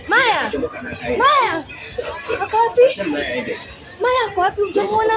Maya. Maya. Ako wapi? Maya, ako wapi? Hujamuona?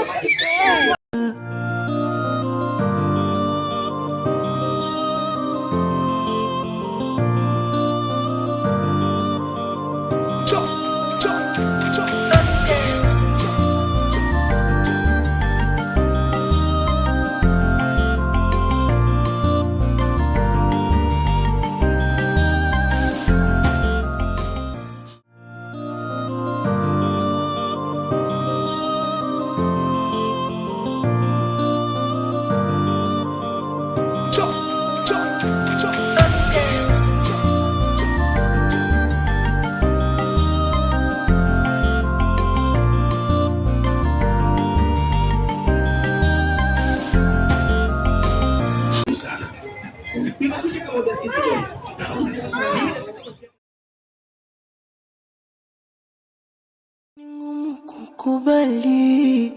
Ni ngumu kukubali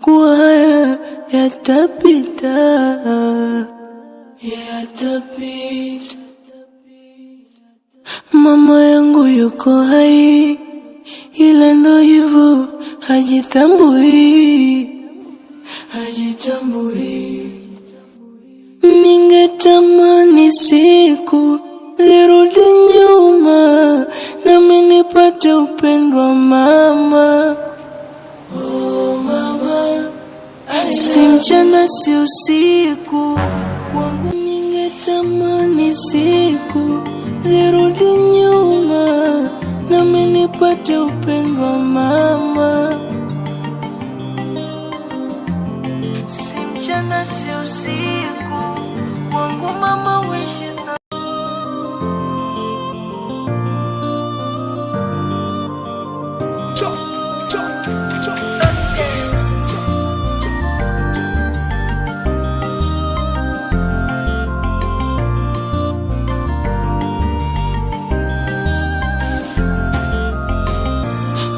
kuwa haya yatapita, yatapita. Mama yangu yuko hai, ila ndo hivyo hajitambui, hajitambui. Ningetamani siku zirudi nyuma, nami nipate upendo wa mama. Oh mama, si mchana si usiku, kwangu ningetamani siku zirudi nyuma, nami nipate upendo wa mama. Si mchana si usiku, kwangu mama wishi.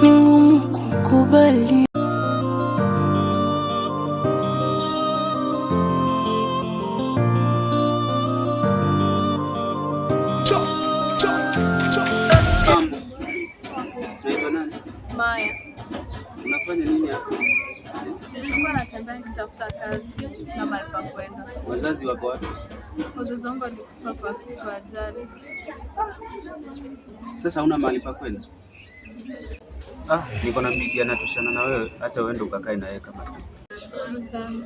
Ni ngumu kukubali Maya. Unafanya nini hapa? Nilikuwa natembea nikitafuta kazi, sina mahali pa kwenda. Wazazi wako wapi? Wazazi wangu walikufa kwa ajali. Sasa una mahali pa kwenda? Niko na bibi anatoshana na wewe, acha uende ukakae na yeye kama sister. Shukuru sana.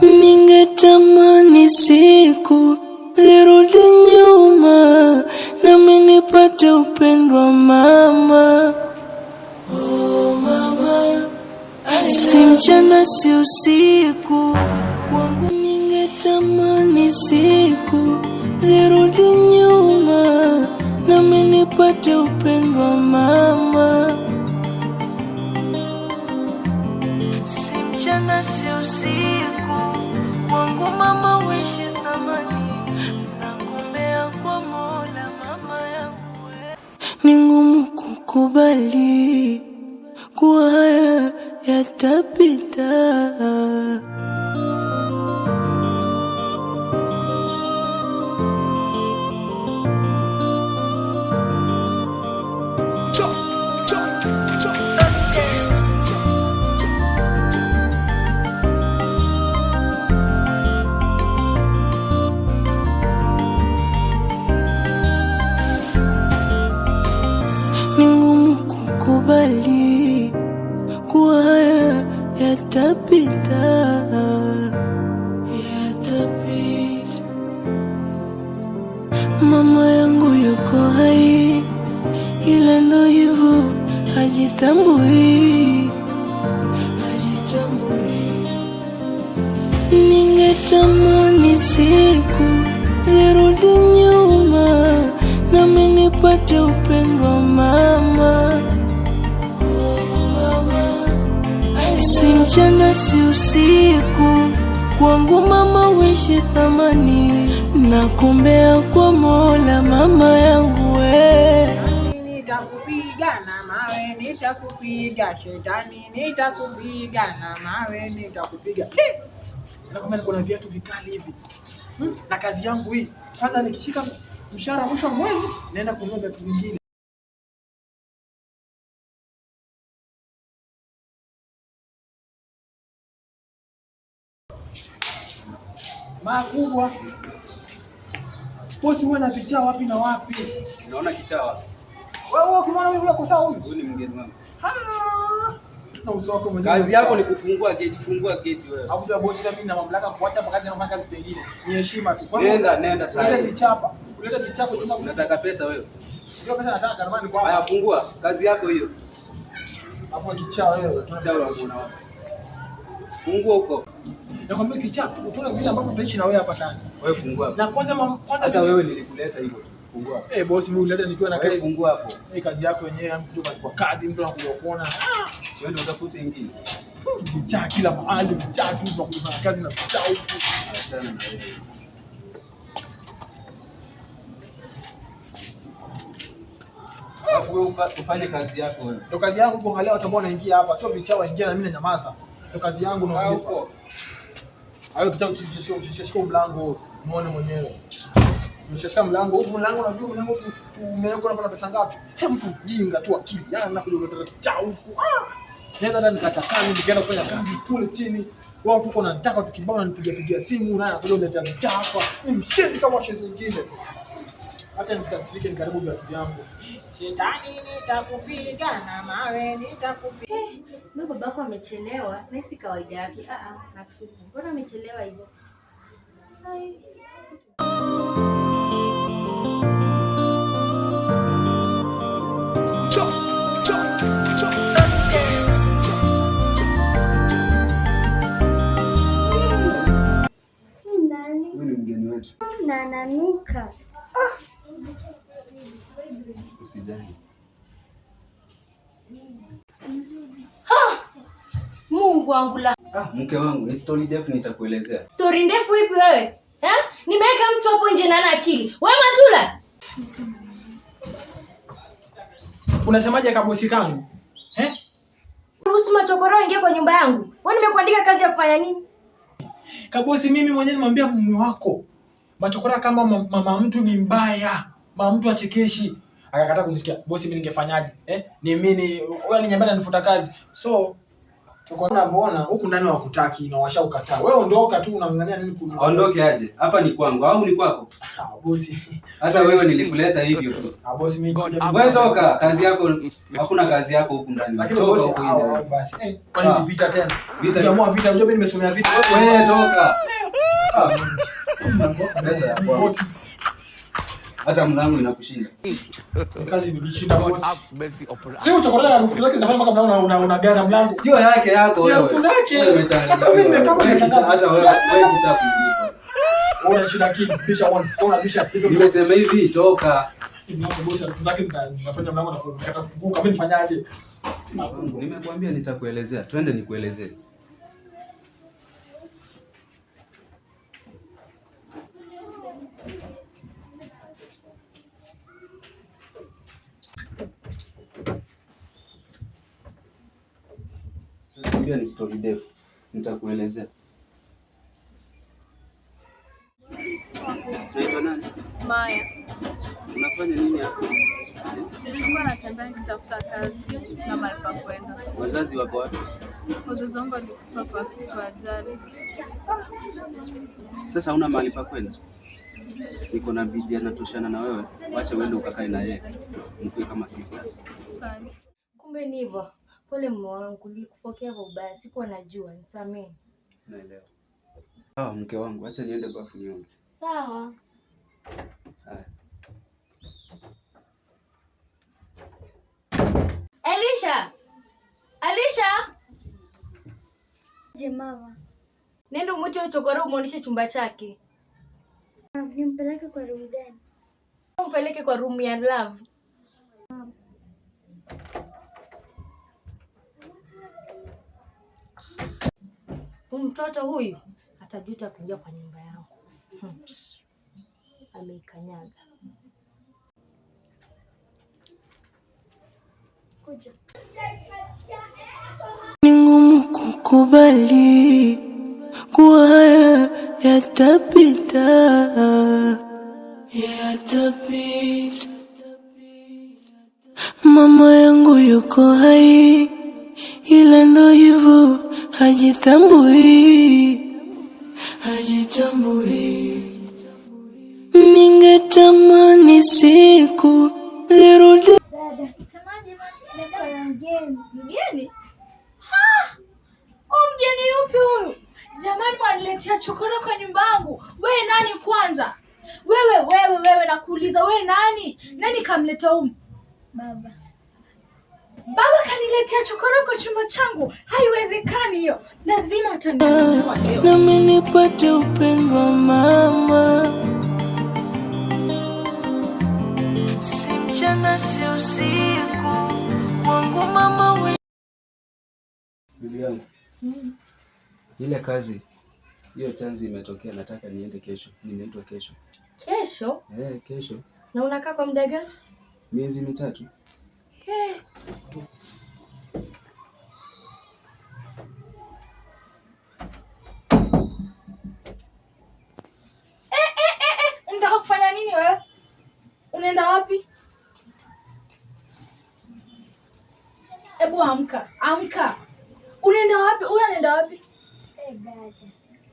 Ningetamani siku zirudi nyuma, nami nipate upendo wa mama. Oh mama, si mchana si usiku, kwangu ningetamani siku zirudi nyuma, nami nipate upendo wa mama. Si mchana si usiku, kwangu mama wishi thamani, nakuombea kwa Mola mama yangu. Ni ngumu kukubali kuwa haya yatapita, ni ngumu kukubali kuwa haya yatapita, yatapita. Mama yangu yuko hai, ila ndo hivyo hajitambui, hajitambui. Ningetamani siku zirudi nyuma, nami nipate upendo wa mama. Oh mama, si mchana si usiku, kwangu mama wishi thamani, nakuombea kwa Mola mama yangu we. Nitakupiga na mawe, nitakupiga shetani, nitakupiga na mawe, nitakupiga. Nakwambia niko na viatu vikali hivi. Na kazi yangu hii. Kwanza nikishika mshahara mwisho wa mwezi naenda kununua vitu vingine. Makubwa. Bosi wewe na vichaa wapi na wapi? Unaona kichaa wapi? Wewe ukiona huyu yuko sawa huyu? Huyu ni mgeni wangu. Na uso wako mwenyewe. Kazi yako ni kufungua gate, fungua gate wewe. Hapo ndio bosi, mimi na mamlaka kuacha hapa kazi na kufanya kazi pengine. Ni heshima tu. Nenda sasa. Uleta vichapa. Uleta vichapa ndio unataka pesa wewe. Ndio pesa nataka karamani kwa. Haya fungua, kazi yako hiyo. Hapo kichaa wewe. Kichaa unaona wapi? Fungua huko. Nakwambia kichaa, utaona vile ambavyo tutaishi na wewe hapa ndani. Wewe fungua. Na kwanza hata wewe nilikuleta hivyo tu. Fungua. Bosi mimi ulileta nikiwa na kazi. Fungua hapo. Kazi yako yenyewe mtu kwa kazi mtu anakuja kuona. Sio ndio utafute nyingine. Vichaa kila mahali, vichaa tu za kufanya kazi na vichaa huku. Achana na wewe. Alafu wewe ufanye kazi yako wewe. Ndio kazi yangu kuangalia watu ambao wanaingia hapa, sio vichaa waingia na mimi na nyamaza. Ndio kazi yangu na huko. Hayo vichaa ushishika mlango muone mwenyewe. Ushishika mlango, huko mlango unajua mlango tumeweka na pesa ngapi? Mtu jinga tu akili. Yaani nakuja kuleta vichaa huku. Naweza hata nikachakani nikaenda kufanya kazi kule chini. Wao tuko na nataka tukibao na nipigia simu na anakuja kuleta vichaa hapa. Ni mshindi kama shezi nyingine. Acha nisikasirike, ni karibu viatu vyangu. Shetani nitakupiga na mawe nitakupiga. Ndio babako amechelewa, na si kawaida yake. Nakushukuru. Mbona amechelewa hivyo? Hai. Wewe ni mgeni wetu. Na nanuka. Usijali. Mungu wangu la. Mke wangu, ni story ndefu nitakuelezea. Story ndefu ipi wewe? Nimeweka mtu hapo nje na ana akili. Wewe Matula. Unasemaje kabosi kangu? Ruhusu machokoro ingie kwa nyumba yangu. Wewe nimekuandika kazi ya kufanya nini? Kabosi mimi mwenyewe nimwambia mume wako. Machokora kama mama mtu ni mbaya. Mama mtu achekeshi. Akakataa kunisikia. Bosi mimi ningefanyaje? Ni mimi wewe aliniambia anifuta kazi. So tuko tunavyoona huku ndani wakutaki na washaukataa. Wewe ondoka tu unang'ang'ania nini kuni? Aondoke aje? Hapa ni kwangu au ni kwako? Bosi. Hata wewe nilikuleta hivyo tu. Bosi mimi wewe toka, kazi yako hakuna kazi yako huku ndani. Toka huko nje. Basi. Kwani ni vita tena? Ukiamua vita, unajua mimi nimesomea vita. Wewe toka. Pesa ya bosi. Hata mlango inakushinda. Kazi nilishinda bosi. Leo utakuwa na harufu zake zinafanya mpaka mlango unagana mlango. Sio yako wewe. Harufu zake. Sasa mimi nimekaa hata wewe kichafu. Una shida akili, bisha one. Bisha. Nimesema hivi toka. Mlango bosi, harufu zake zinafanya mlango unafunguka. Mimi nifanyaje? Nimekuambia nitakuelezea. Twende nikuelezee. Niambia ni story ndefu. Nitakuelezea. Unaitwa nani? Maya. Unafanya nini hapo? Nilikuwa natembea nikitafuta kazi, sina mahali pa kwenda. Wazazi wako wapi? Wazazi wangu walikufa kwa ajali. Sasa huna mahali pa kwenda? Niko na bidii anatoshana na wewe. Wacha uende ukakae na yeye. Mkue kama sisters. Asante. Kumbe ni hivyo. Pole mume wangu, nilikupokea vibaya, sikuwa najua, nisamehe. Naelewa. Mke wangu, acha niende bafu nioge. Sawa. Haya. Alisha! Je, mama? Nenda umwite uchokoro umuoneshe chumba chake. Nimpeleke kwa room gani? Umpeleke kwa room ya love. Mtoto huyu atajuta kuingia kwa nyumba yangu. Ameikanyaga. Kuja. Ni ngumu kukubali kuwa haya yatapita. hai, ila ndo hivyo hajitambui. Ningetamani siku zirudi. Semaje Mgeni? Mgeni yupi huyu? Jamani, mwaniletea chokora kwa nyumba yangu. Wewe nani kwanza? Wewe nakuuliza, wewe nani? Nani kamleta humu? Baba. Baba kaniletea chokora kwa chumba changu. Haiwezekani hiyo. Lazima ataniua leo. Nami nipate upendo wa mama. Si mchana si usiku, wangu mama we. Bibi yangu. Ile kazi hiyo chanzi imetokea, nataka niende kesho. Nimeitwa kesho. Kesho? Kesho. Na unakaa kwa muda gani? Miezi 3. Unataka kufanya nini wewe? Unaenda wapi? Ebu amka. Unaenda wapi? Unaenda wapi? Dada.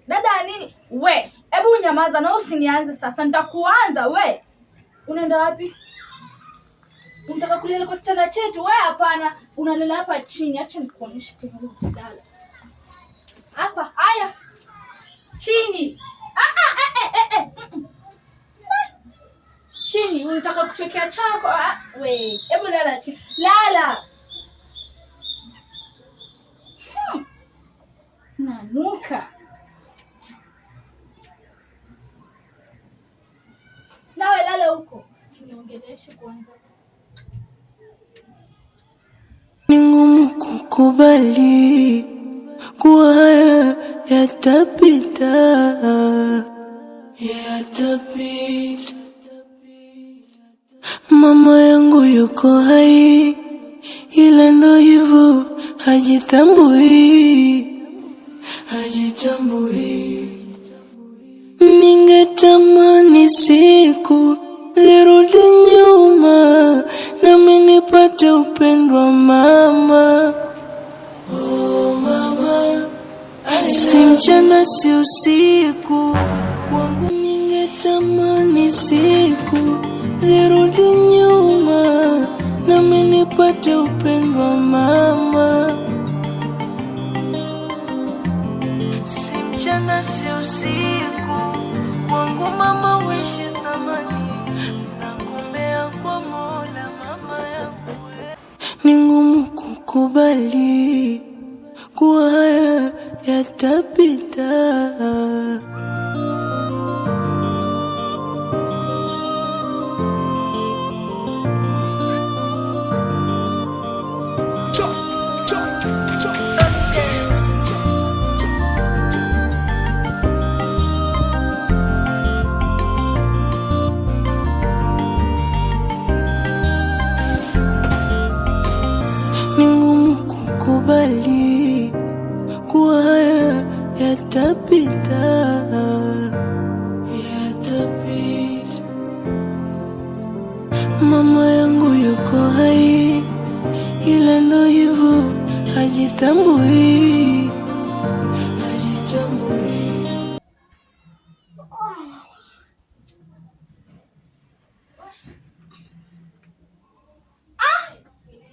Dada nini? We, ebu nyamaza na usinianze sasa. Nitakuanza we. Unaenda wapi? Unataka kulala kwa kitanda chetu? We hapana. Unalala hapa chini. Acha nikuonyeshe kwa kulala. Hapa, haya. Chini. Chini, unataka kutokea chako? We, hebu lala chini. Lala. Nanuka. Nawe lala huko. Usiniongeleshe kwanza. Ni ngumu kukubali kuwa haya yatapita. Mama yangu yuko hai, ila ndo hivyo hajitambui. Ningetamani siku zirudi nyuma, nami nipate upendo wa mama. Si mchana si usiku, kwangu ningetamani siku zirudi nyuma, nami nipate upendo wa mama. Si mchana si usiku, kwangu mama wewe thamani, nakuombea kwa Mola mama yangu. Ni ngumu kukubali kuwa haya yatapita. Ni ngumu kukubali kuwa haya yatapita. Mama yangu yuko hai, ila ndo hivyo hajitambui.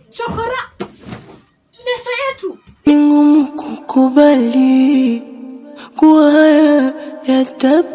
Chokora. Leso yetu. Ni ngumu kukubali kuwa haya yatapita.